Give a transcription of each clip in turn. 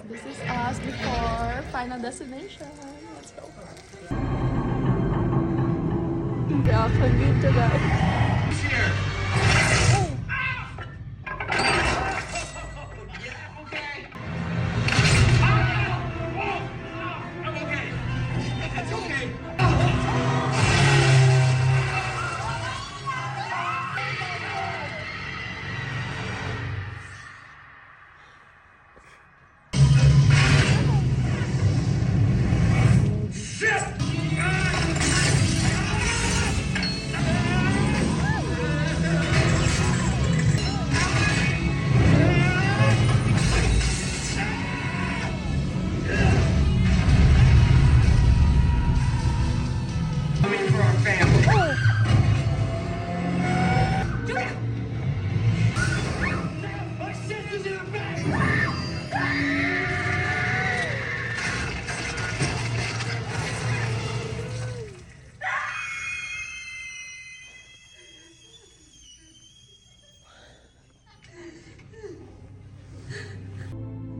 This is us before final destination. Let's go. Yeah, can't to that.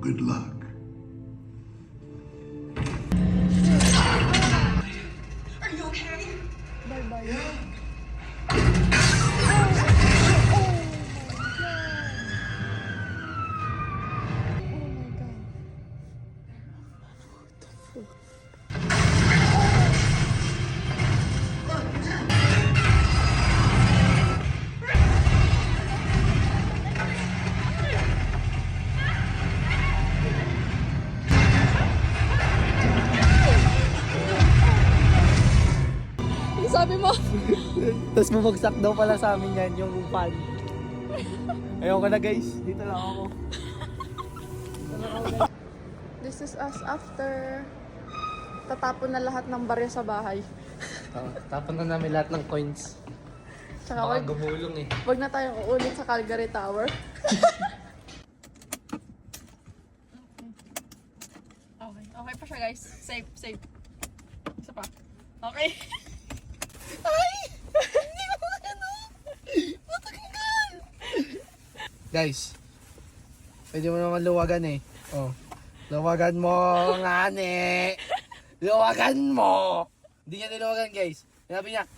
Good luck. Are you okay? Sabi mo? Tapos bumagsak daw pala sa amin yan, yung fan. Ayoko na guys, dito lang ako. This is us after tatapon na lahat ng barya sa bahay. Tapon na namin lahat ng coins. Tsaka Baka gumulong eh. wag na tayong uulit sa Calgary Tower. Okay. Okay pa siya guys. Safe, safe. Isa pa. Okay. Ay! Hindi ko ano! Matanggal! Guys, pwede mo naman luwagan eh. Oh. Luwagan mo, ngani! Luwagan mo! Hindi niya niluwagan guys. Sinabi niya,